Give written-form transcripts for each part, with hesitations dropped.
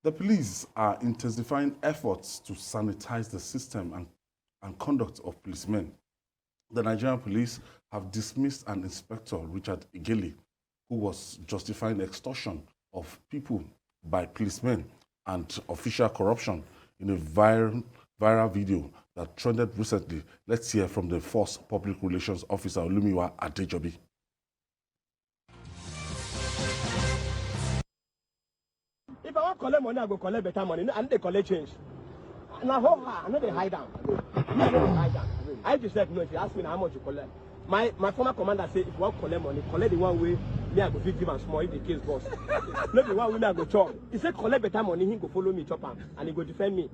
The police are intensifying efforts to sanitize the system and conduct of policemen. The Nigerian police have dismissed an inspector, Richard Egele, who was justifying extortion of people by policemen and official corruption in a viral video that trended recently. Let's hear from the Force Public Relations Officer, Olumiwa Adejobi. If I want to collect money, I go collect better money, and they collect change. Now, I know they hide down. I just said, no, if you ask me how much you collect. My former commander said, if you want to collect money, collect the one way, me I go give and small if the case boss. Not the one way I go chop. He said, collect better money, he go follow me, chop him, and he go defend me.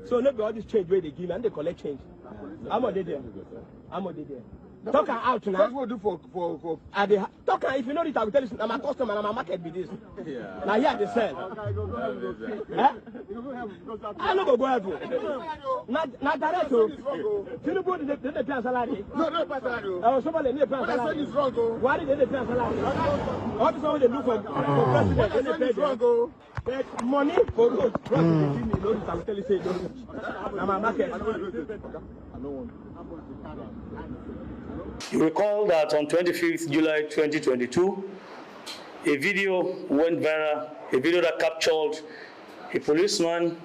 So, not all this change where they give me, and they collect change. I'm not there. I'm not there. Talk out now. That's what we do for talk if you know it, I will tell you. I'm a customer and I'm a market with this. Yeah. Now here they sell. I no go help you. Not direct to. You know what they pay salary? No, no pay salary. Oh, somebody they pay salary. Is wrong, go. Why did they pay salary? What is all they do for president? They pay wrong. Money for road. I will tell you say I'm a market. You recall that on 25th July 2022, a video went viral, a video that captured a policeman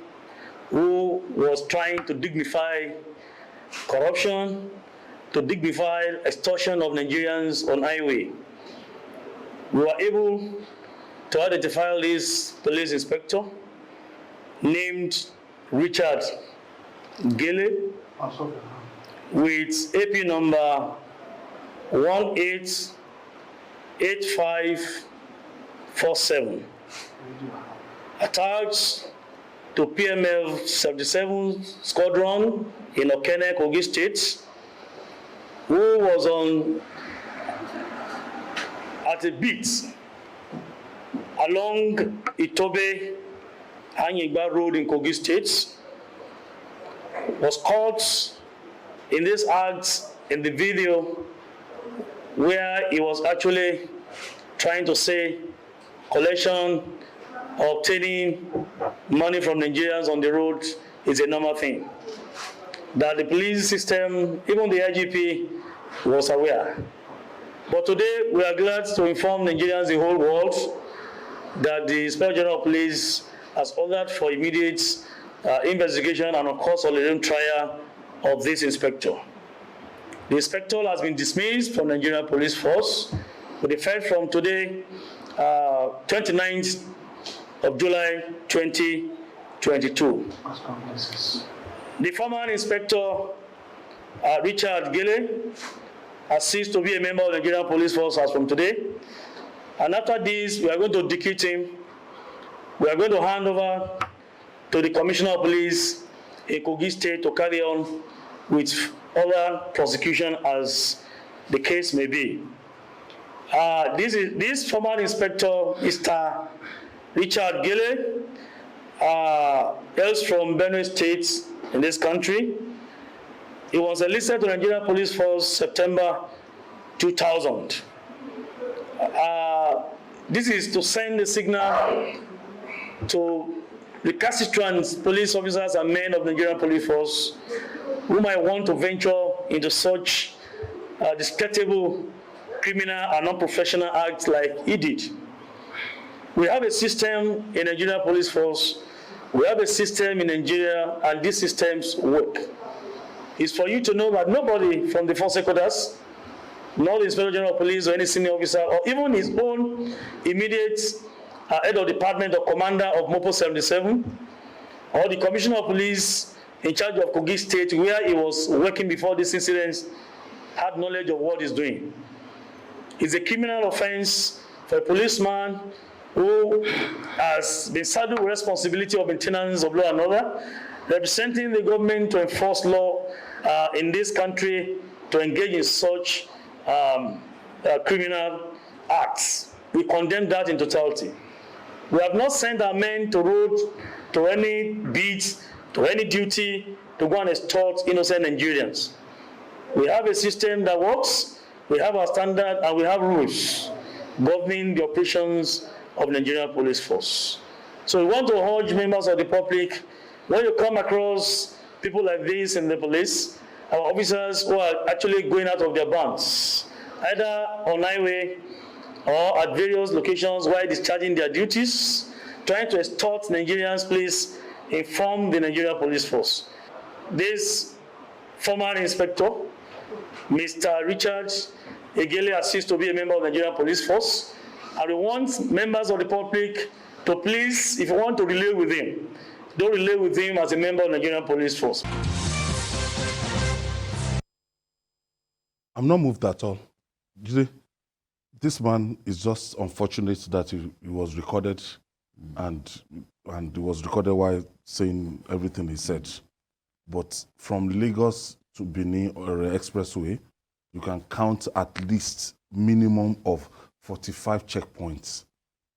who was trying to dignify corruption, to dignify extortion of Nigerians on highway. We were able to identify this police inspector named Richard GELE with AP number 188547, attached to PML 77 Squadron in Okene, Kogi State, who was at a beat along Itobe Anyigba Road in Kogi State, was caught in this act in the video where he was actually trying to say collection or obtaining money from Nigerians on the road is a normal thing. That the police system, even the IGP, was aware. But today we are glad to inform Nigerians, the whole world, that the Inspector General of Police has ordered for immediate investigation and of course a trial of this inspector. The inspector has been dismissed from Nigerian Police Force with effect from today, 29th of July 2022. The former inspector, Richard GELE, has ceased to be a member of the Nigerian Police Force as from today. And after this, we are going to decrete him. We are going to hand over to the Commissioner of Police in Kogi State to carry on with other prosecution as the case may be. This former inspector, Mr. Richard GELE, hails from Benue State in this country. He was enlisted to Nigerian Police Force September 2000. This is to send a signal to the recalcitrant police officers and men of the Nigerian Police Force who might want to venture into such discreditable criminal and unprofessional acts like he did. We have a system in the Nigerian Police Force, we have a system in Nigeria, and these systems work. It's for you to know that nobody from the force headquarters, nor the Inspector General of Police or any senior officer, or even his own immediate head of department or commander of MOPO 77, or the Commissioner of Police in charge of Kogi State, where he was working before this incident, had knowledge of what he's doing. It's a criminal offense for a policeman who has been saddled with responsibility of maintenance of law and order, representing the government to enforce law in this country, to engage in such criminal acts. We condemn that in totality. We have not sent our men to road, to any beats, to any duty, to go and extort innocent Nigerians. We have a system that works, we have our standard, and we have rules governing the operations of Nigerian Police Force. So we want to urge members of the public, when you come across people like this in the police, our officers who are actually going out of their bounds, either on highway or at various locations while discharging their duties, trying to extort Nigerians, please inform the Nigerian Police Force. This former inspector, Mr. Richard Egele, assists to be a member of the Nigerian Police Force. And we want members of the public to please, if you want to relay with him, don't relay with him as a member of the Nigerian Police Force. I'm not moved at all. This man is just unfortunate that he was recorded and it was recorded while saying everything he said. But from Lagos to Benin or expressway, you can count at least minimum of 45 checkpoints.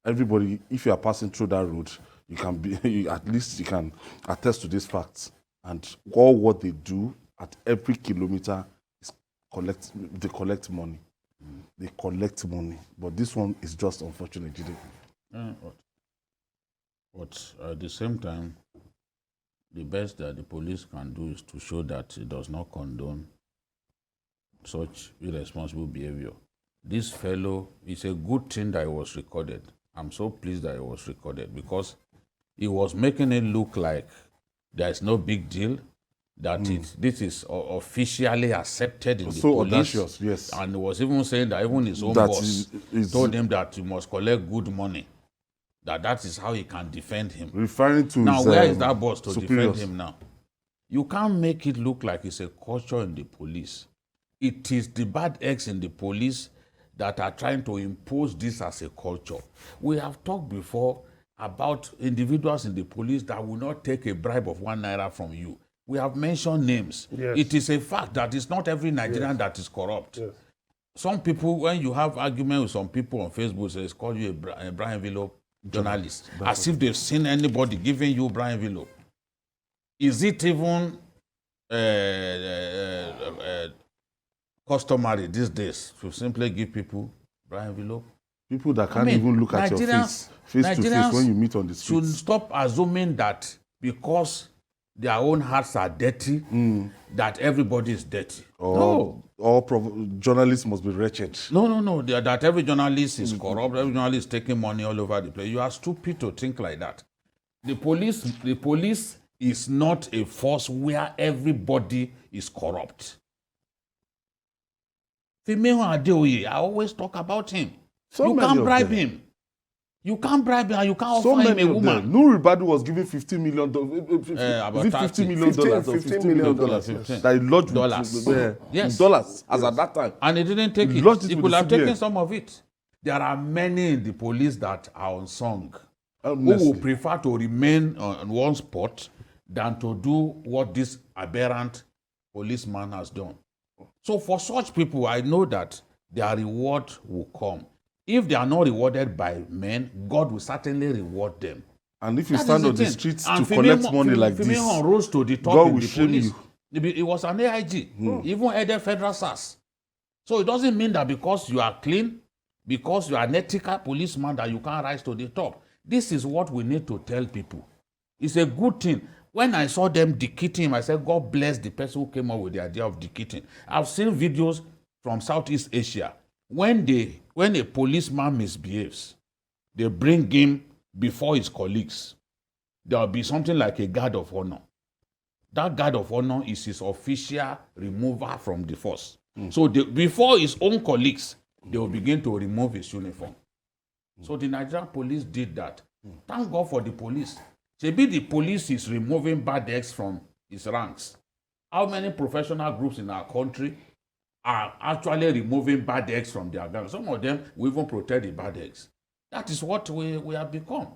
Everybody, if you are passing through that road, you can be at least you can attest to these facts. And all what they do at every kilometer is they collect money. They collect money. But this one is just unfortunate. But at the same time, the best that the police can do is to show that it does not condone such irresponsible behavior. This fellow, it's a good thing that it was recorded. I'm so pleased that it was recorded because he was making it look like there is no big deal, that this is officially accepted in the police. Audacious, yes. And he was even saying that even his own boss told him that he must collect good money. That is how he can defend him. Referring to now, his, where is that boss to superiors. defend him now? You can't make it look like it's a culture in the police. It is the bad eggs in the police that are trying to impose this as a culture. We have talked before about individuals in the police that will not take a bribe of 1 naira from you. We have mentioned names. Yes. It is a fact that it's not every Nigerian that is corrupt. Yes. Some people, when you have argument with some people on Facebook, they call you a Brian Villo journalist, as if they've seen anybody giving you Brian Villo. Is it even customary these days to simply give people Brian Villo? People that can't even look at your face to face when you meet on the streets. Should stop assuming that because their own hearts are dirty, that everybody is dirty. No. All journalists must be wretched. No. That every journalist is corrupt, every journalist is taking money all over the place. You are stupid to think like that. The police is not a force where everybody is corrupt. Fimeho Adeoye, I always talk about him. You can't bribe him. You can't bribe him and you can't offer him a woman. Nuri Badu was given $50 million. About $50 million or $15 million that he lodged with dollars as at that time. And he didn't take it. He could have taken some of it. There are many in the police that are unsung who will prefer to remain on one spot than to do what this aberrant policeman has done. So for such people, I know that their reward will come. If they are not rewarded by men, God will certainly reward them. And if you stand on the streets to collect money like this, Fimeho rose to the top God in will the shame police. you. It was an AIG, even headed federal SARS. So it doesn't mean that because you are clean, because you are an ethical policeman, that you can't rise to the top. This is what we need to tell people. It's a good thing. When I saw them decitting him, I said, God bless the person who came up with the idea of decitting. I've seen videos from Southeast Asia. When a policeman misbehaves, they bring him before his colleagues. There will be something like a guard of honor. That guard of honor is his official remover from the force. So before his own colleagues, they will begin to remove his uniform. So the Nigerian police did that. Thank God for the police. Maybe the police is removing bad eggs from his ranks. How many professional groups in our country are actually removing bad eggs from their gangs? Some of them will even protect the bad eggs. That is what we have become.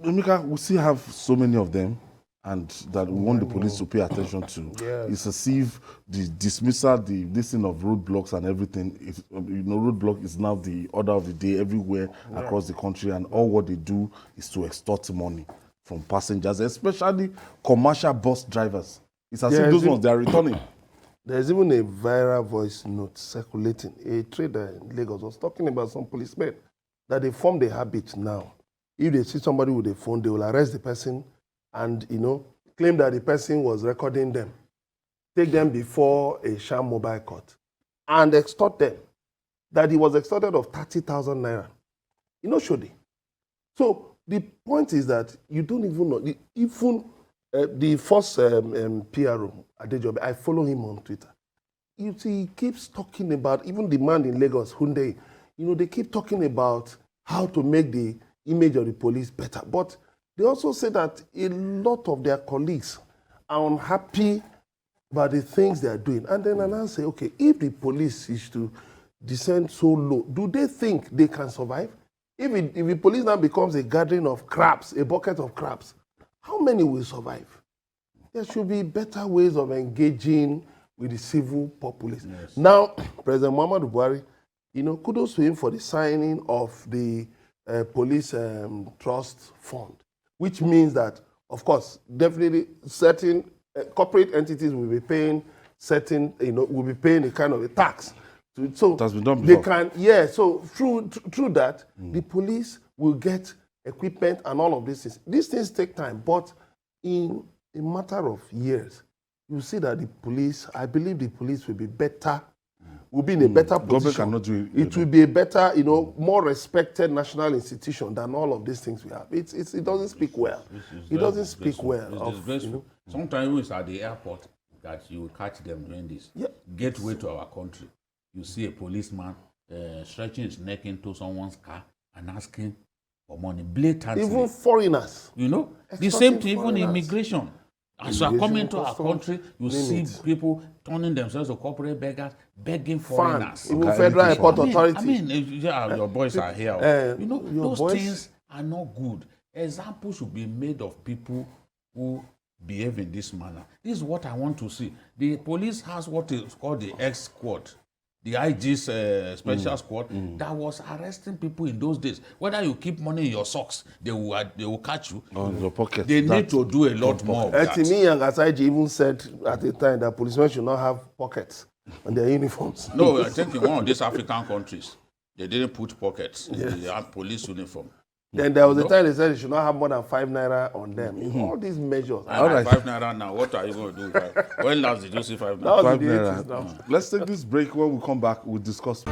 Emeka, we still have so many of them, and that we want the police to pay attention to. Yes. It's as if the dismissal, the listing of roadblocks and everything, roadblock is now the order of the day everywhere across the country, and all what they do is to extort money from passengers, especially commercial bus drivers. It's as if those ones, they are returning. There's even a viral voice note circulating. A trader in Lagos was talking about some policemen that they formed a habit now if they see somebody with a phone, they will arrest the person and, claim that the person was recording them, take them before a sham mobile court, and extort them, that he was extorted of 30,000 naira. Should they? So the point is that you don't even know. The first PRO, Adejobi, I follow him on Twitter. You see, he keeps talking about, even the man in Lagos, Hyundai, they keep talking about how to make the image of the police better. But they also say that a lot of their colleagues are unhappy about the things they are doing. And then I say, okay, if the police is to descend so low, do they think they can survive? If the police now becomes a gathering of crabs, a bucket of crabs, how many will survive? There should be better ways of engaging with the civil populace. Yes. Now, President Muhammadu Buhari, kudos to him for the signing of the police trust fund, which means that, of course, definitely certain corporate entities will be paying will be paying a kind of a tax. So it has been done before. They can, so through that, the police will get equipment and all of these things. These things take time, but in a matter of years, you see that the police, I believe the police will be better, will be in a better position. Government cannot do it. It will be a better, more respected national institution than all of these things we have. It doesn't speak well. It doesn't speak well. Sometimes it's at the airport that you will catch them doing this. Yeah. Gateway to our country. You see a policeman stretching his neck into someone's car and asking for money blatantly. Even foreigners. The same thing, even immigration. As you are coming to our country, you see people turning themselves to corporate beggars, begging foreigners. Even Federal Airport Authority. Your boys are here. Those things are not good. Examples should be made of people who behave in this manner. This is what I want to see. The police has what is called the X squad. The IG's special squad that was arresting people in those days. Whether you keep money in your socks, they will catch you. On your pocket. They need to do a lot more of that. Etimi and Asaiji even said at the time that policemen should not have pockets on their uniforms. No, I think in one of these African countries, they didn't put pockets in the police uniform. Then there was a time they said they should not have more than 5 naira on them. All these measures. All right. 5 naira now. What are you going to do? When last did you see 5 naira? 5 naira. Let's take this break. When we come back, we'll discuss.